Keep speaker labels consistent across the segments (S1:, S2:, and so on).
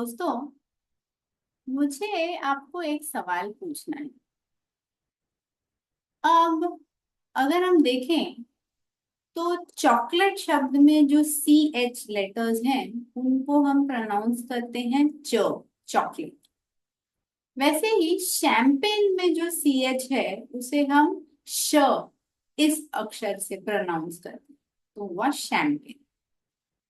S1: दोस्तों, मुझे आपको एक सवाल पूछना है। अब अगर हम देखें तो चॉकलेट शब्द में जो सी एच लेटर्स हैं उनको हम प्रोनाउंस करते हैं च, चॉकलेट। वैसे ही शैंपेन में जो सी एच है उसे हम श इस अक्षर से प्रोनाउंस करते हैं, तो हुआ शैंपेन।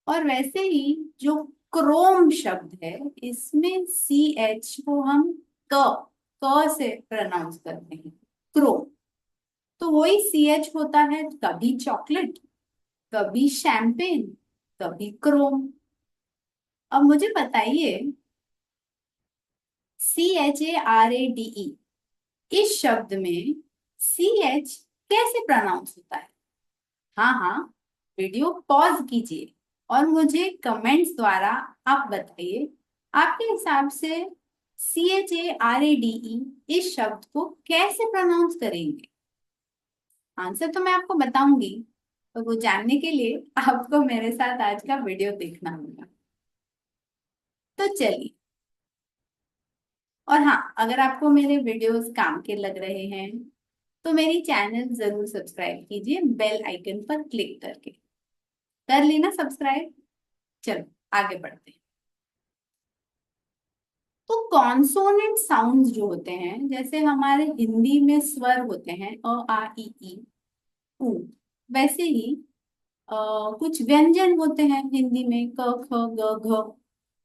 S1: और वैसे ही जो क्रोम शब्द है इसमें सी एच को हम क क से प्रोनाउंस करते हैं, क्रोम। तो वही सी एच होता है, कभी चॉकलेट, कभी शैंपेन, कभी क्रोम। अब मुझे बताइए, CHARADE इस शब्द में सी एच कैसे प्रोनाउंस होता है? हाँ हाँ, वीडियो पॉज कीजिए और मुझे कमेंट्स द्वारा आप बताइए, आपके हिसाब से CHARADE इस शब्द को कैसे प्रोनाउंस करेंगे। आंसर तो मैं आपको बताऊंगी, तो वो जानने के लिए आपको मेरे साथ आज का वीडियो देखना होगा। तो चलिए। और हाँ, अगर आपको मेरे वीडियोस काम के लग रहे हैं तो मेरी चैनल जरूर सब्सक्राइब कीजिए बेल आइकन पर क्लिक करके। कर लेना सब्सक्राइब। चलो आगे बढ़ते हैं। तो कॉन्सोनेंट साउंड्स जो होते हैं, जैसे हमारे हिंदी में स्वर होते हैं अ आ इ ई उ, वैसे ही अ, कुछ व्यंजन होते हैं हिंदी में क ख ग घ।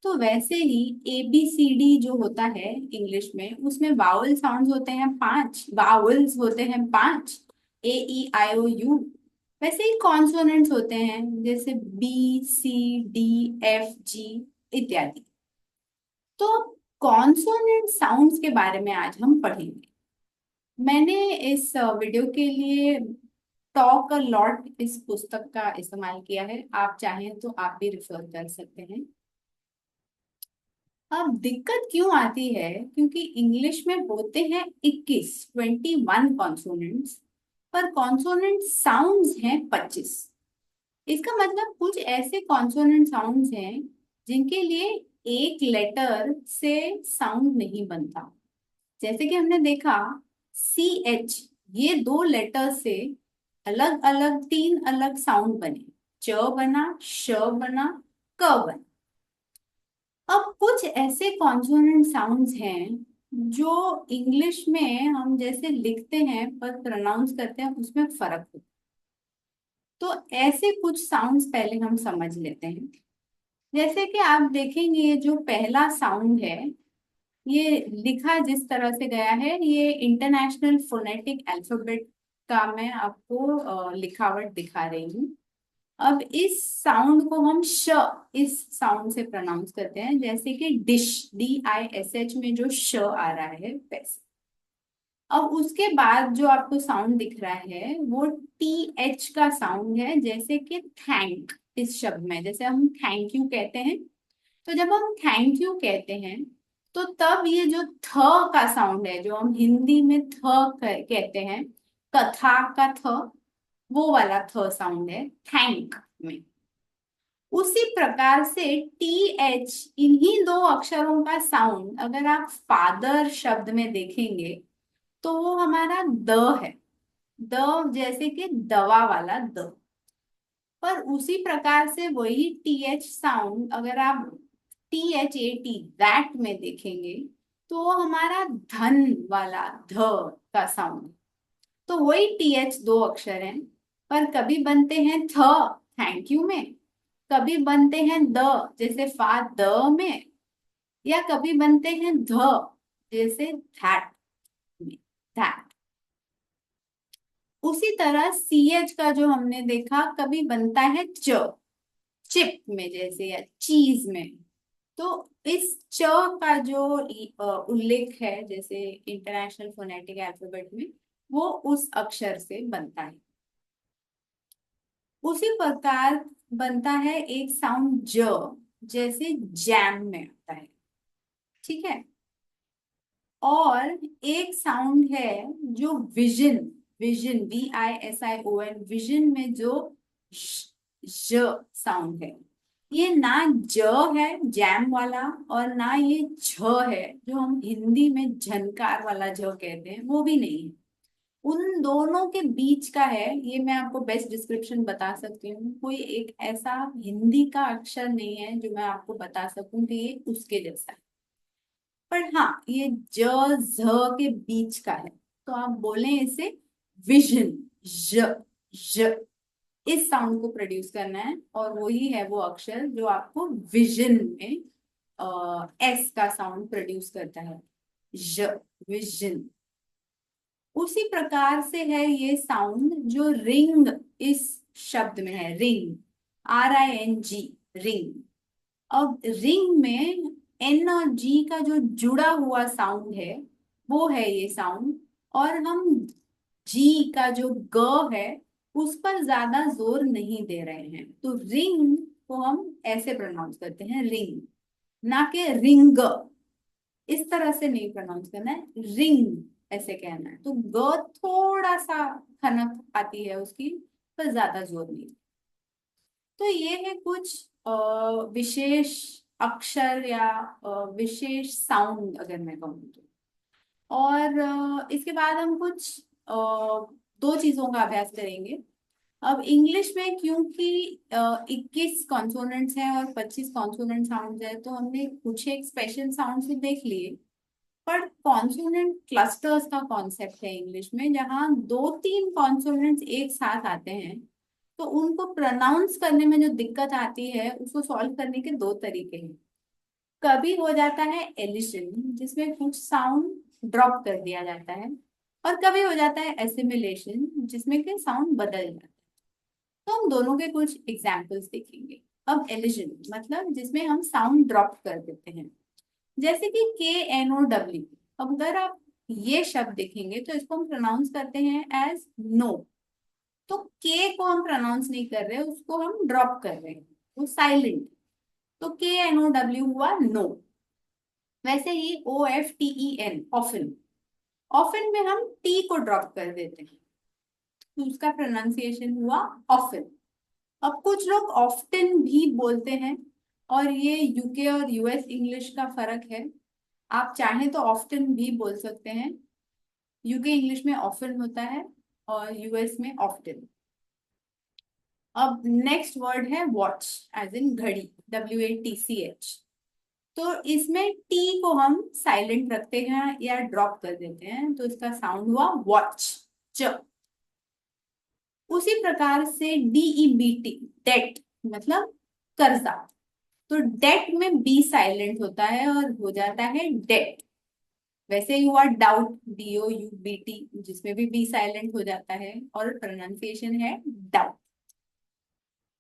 S1: तो वैसे ही ए बी सी डी जो होता है इंग्लिश में, उसमें वावल साउंड्स होते हैं पांच, वावल्स होते हैं पांच, ए ई आई ओ यू। वैसे ही कॉन्सोनेंट्स होते हैं जैसे B C D F G इत्यादि। तो कॉन्सोनेंट साउंड्स के बारे में आज हम पढ़ेंगे। मैंने इस वीडियो के लिए टॉक अ लॉट इस पुस्तक का इस्तेमाल किया है, आप चाहें तो आप भी रेफर कर सकते हैं। अब दिक्कत क्यों आती है, क्योंकि इंग्लिश में होते हैं 21 कॉन्सोनेंट्स, पर कॉन्सोनेंट साउंड्स हैं 25। इसका मतलब कुछ ऐसे कॉन्सोनेंट साउंड्स हैं जिनके लिए एक लेटर से साउंड नहीं बनता। जैसे कि हमने देखा सी एच, ये दो लेटर से अलग अलग तीन अलग साउंड बने, च बना, श बना, क बना। अब कुछ ऐसे कॉन्सोनेंट साउंड्स हैं जो इंग्लिश में हम जैसे लिखते हैं पर प्रोनाउंस करते हैं उसमें फर्क होता है। तो ऐसे कुछ साउंड्स पहले हम समझ लेते हैं। जैसे कि आप देखेंगे ये जो पहला साउंड है, ये लिखा जिस तरह से गया है, ये इंटरनेशनल फोनेटिक अल्फाबेट का मैं आपको लिखावट दिखा रही हूँ। अब इस साउंड को हम श इस साउंड से प्रोनाउंस करते हैं, जैसे कि डिश, DISH में जो श आ रहा है वैसे। अब उसके बाद जो आपको साउंड दिख रहा है वो TH का साउंड है, जैसे कि थैंक। इस शब्द में जैसे हम थैंक यू कहते हैं, तो जब हम थैंक यू कहते हैं तो तब ये जो थ का साउंड है, जो हम हिंदी में कहते हैं, कथा का थ, वो वाला थ साउंड है थैंक में। उसी प्रकार से TH, इन्हीं दो अक्षरों का साउंड अगर आप फादर शब्द में देखेंगे तो वो हमारा द है, द जैसे कि दवा वाला द। पर उसी प्रकार से वही TH साउंड अगर आप THAT दैट में देखेंगे तो वो हमारा धन वाला ध का साउंड। तो वही TH दो अक्षर हैं, पर कभी बनते हैं थ थैंक यू में, कभी बनते हैं द जैसे फा द में, या कभी बनते हैं ध जैसे दैट में, दैट। उसी तरह CH का जो हमने देखा, कभी बनता है च, चिप में जैसे, या चीज में। तो इस च का जो उल्लेख है जैसे इंटरनेशनल फोनेटिक अल्फाबेट में, वो उस अक्षर से बनता है। उसी प्रकार बनता है एक साउंड ज, जैसे जैम में आता है, ठीक है। और एक साउंड है जो विजन, विजन VISION, विजन में जो ज साउंड है, ये ना ज है जैम वाला, और ना ये झ है जो हम हिंदी में झनकार वाला झ कहते हैं, वो भी नहीं है। उन दोनों के बीच का है। ये मैं आपको बेस्ट डिस्क्रिप्शन बता सकती हूँ, कोई एक ऐसा हिंदी का अक्षर नहीं है जो मैं आपको बता सकूं कि ये उसके जैसा है। पर हाँ, ये ज झ के बीच का है, तो आप बोले इसे विजन। ज ज इस साउंड को प्रोड्यूस करना है, और वही है वो अक्षर जो आपको विजन में एस का साउंड प्रोड्यूस करता है। ज, विजन। उसी प्रकार से है ये साउंड जो रिंग इस शब्द में है, रिंग, RING, रिंग। अब रिंग में एन और जी का जो जुड़ा हुआ साउंड है, वो है ये साउंड। और हम जी का जो ग है, उस पर ज्यादा जोर नहीं दे रहे हैं, तो रिंग को हम ऐसे प्रोनाउंस करते हैं, रिंग, ना कि रिंग। इस तरह से नहीं प्रोनाउंस करना है, रिंग ऐसे कहना है। तो ग थोड़ा सा खनक आती है उसकी, पर ज्यादा जोर नहीं। तो ये है कुछ विशेष अक्षर या विशेष साउंड अगर मैं कहूँ तो। और इसके बाद हम कुछ दो चीजों का अभ्यास करेंगे। अब इंग्लिश में क्योंकि 21 कॉन्सोनेंट्स हैं और 25 कॉन्सोनेंट साउंड्स है, तो हमने कुछ एक स्पेशल साउंड्स भी देख लिए। पर कॉन्सोनेंट क्लस्टर्स का कॉन्सेप्ट है इंग्लिश में, जहाँ दो तीन कॉन्सोनेंट्स एक साथ आते हैं, तो उनको प्रोनाउंस करने में जो दिक्कत आती है, उसको सॉल्व करने के दो तरीके हैं। कभी हो जाता है एलिशन, जिसमें कुछ साउंड ड्रॉप कर दिया जाता है, और कभी हो जाता है एसिमिलेशन, जिसमें के साउंड बदल जाता है। तो हम दोनों के कुछ एग्जाम्पल्स देखेंगे। अब एलिशन मतलब जिसमें हम साउंड ड्रॉप कर देते हैं, जैसे कि KNOW। अब अगर आप ये शब्द देखेंगे तो इसको हम प्रोनाउंस करते हैं एज नो। तो के को हम प्रोनाउंस नहीं कर रहे, उसको हम ड्रॉप कर रहे हैं, वो साइलेंट। तो KNOW हुआ नो। वैसे ही OFTEN, ऑफन। ऑफन में हम टी को ड्रॉप कर देते हैं, तो उसका प्रोनाउंसिएशन हुआ ऑफन। अब कुछ लोग ऑफ्टन भी बोलते हैं, और ये UK और US इंग्लिश का फर्क है। आप चाहें तो ऑफ्टन भी बोल सकते हैं। UK इंग्लिश में ऑफन होता है, और US में ऑफ्टन। अब नेक्स्ट वर्ड है वॉच, एज इन घड़ी, WATCH। तो इसमें टी को हम साइलेंट रखते हैं या ड्रॉप कर देते हैं, तो इसका साउंड हुआ वॉच, च। उसी प्रकार से DEBT, डेट, मतलब कर्जा। तो डेट में बी साइलेंट होता है और हो जाता है डेट। वैसे ही हुआ डाउट, DOUBT, जिसमें भी बी साइलेंट हो जाता है और प्रोनाउंसिएशन है डाउट।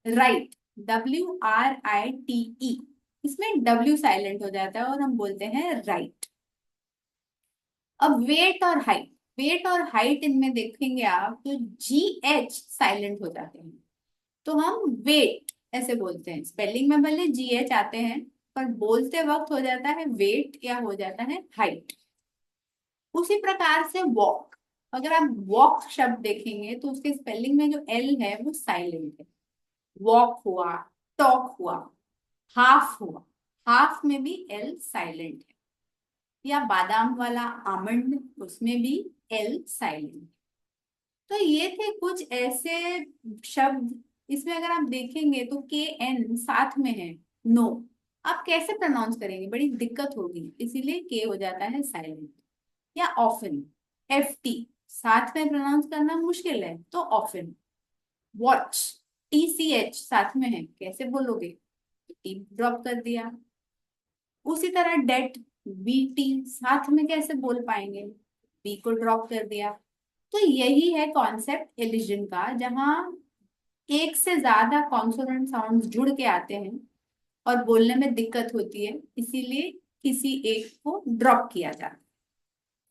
S1: राइट, WRITE, इसमें W साइलेंट हो जाता है और हम बोलते हैं राइट। अब वेट और हाइट, वेट और हाइट इनमें देखेंगे आप तो GH साइलेंट हो जाते हैं, तो हम वेट ऐसे बोलते हैं। स्पेलिंग में भले GH आते हैं, पर बोलते वक्त हो जाता है वेट या हो जाता है हाइट। उसी प्रकार से वॉक, अगर आप वॉक शब्द देखेंगे तो उसके स्पेलिंग में जो L है वो साइलेंट है। वॉक हुआ, टॉक हुआ, हाफ हुआ, हाफ में भी L साइलेंट है। या बादाम वाला आमंड, उसमें भी L साइलेंट। तो ये थे कुछ ऐसे शब्द। इसमें अगर आप देखेंगे तो KN साथ में है, नो। आप कैसे प्रोनाउंस करेंगे, बड़ी दिक्कत होगी, इसीलिए के हो जाता है साइलेंट। या ऑफन, FT साथ में प्रोनाउंस करना मुश्किल है, तो ऑफन। वॉच, TCH साथ में है, कैसे बोलोगे, टी ड्रॉप कर दिया। उसी तरह डेट, BT साथ में कैसे बोल पाएंगे, बी को ड्रॉप कर दिया। तो यही है कॉन्सेप्ट एलिजन का, जहाँ एक से ज्यादा कॉन्सोनेंट साउंड्स जुड़ के आते हैं और बोलने में दिक्कत होती है, इसीलिए किसी एक को ड्रॉप किया जाता है।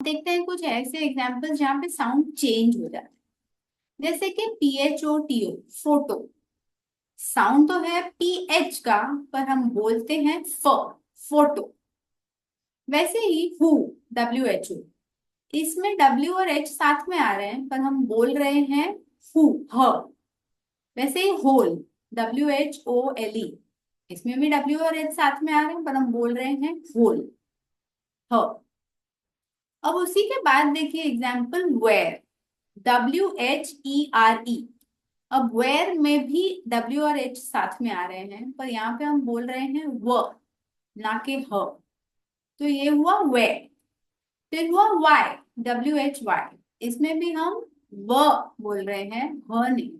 S1: देखते हैं कुछ ऐसे एग्जांपल्स जहाँ पे साउंड चेंज हो जाता है, जैसे कि PHOTO, फोटो। साउंड तो है PH का, पर हम बोलते हैं फोटो। वैसे ही हु, WHO, इसमें W और H साथ में आ रहे हैं, पर हम बोल रहे हैं हु, ह। वैसे ही होल, WHOLE, इसमें भी डब्ल्यू और एच साथ में आ रहे हैं पर हम बोल रहे हैं होल, ह। अब उसी के बाद देखिए एग्जाम्पल वेयर, WHERE। अब वेयर में भी डब्ल्यू और एच साथ में आ रहे हैं पर यहाँ पे हम बोल रहे हैं व, ना कि ह। तो ये हुआ वे। फिर हुआ वाई, WHY। इसमें भी हम व बोल रहे हैं, ह नहीं।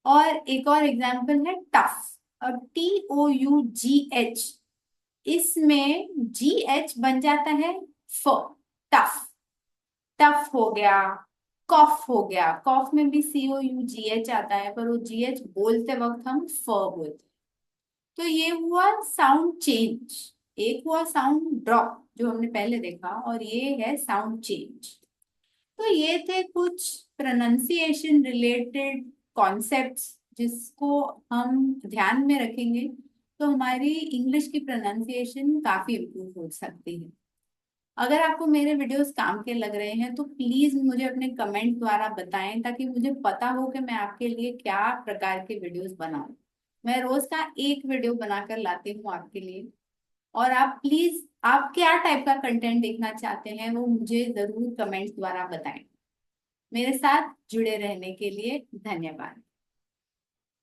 S1: और एक और एग्जाम्पल है टफ। अब TOUGH, इसमें GH बन जाता है फ, टफ। टफ हो गया, कॉफ हो गया, कॉफ में भी COUGH आता है पर वो GH बोलते वक्त हम फ बोलते हैं। तो ये हुआ साउंड चेंज। एक हुआ साउंड ड्रॉप जो हमने पहले देखा, और ये है साउंड चेंज। तो ये थे कुछ प्रोनाउंसिएशन रिलेटेड कॉन्सेप्ट्स जिसको हम ध्यान में रखेंगे तो हमारी इंग्लिश की प्रोनाउंसिएशन काफी इम्प्रूव हो सकती है। अगर आपको मेरे वीडियोस काम के लग रहे हैं तो प्लीज मुझे अपने कमेंट द्वारा बताएं ताकि मुझे पता हो कि मैं आपके लिए क्या प्रकार के वीडियोस बनाऊं। मैं रोज का एक वीडियो बनाकर लाती हूँ आपके लिए। और आप प्लीज, आप क्या टाइप का कंटेंट देखना चाहते हैं वो मुझे जरूर कमेंट द्वारा बताएं। मेरे साथ जुड़े रहने के लिए धन्यवाद।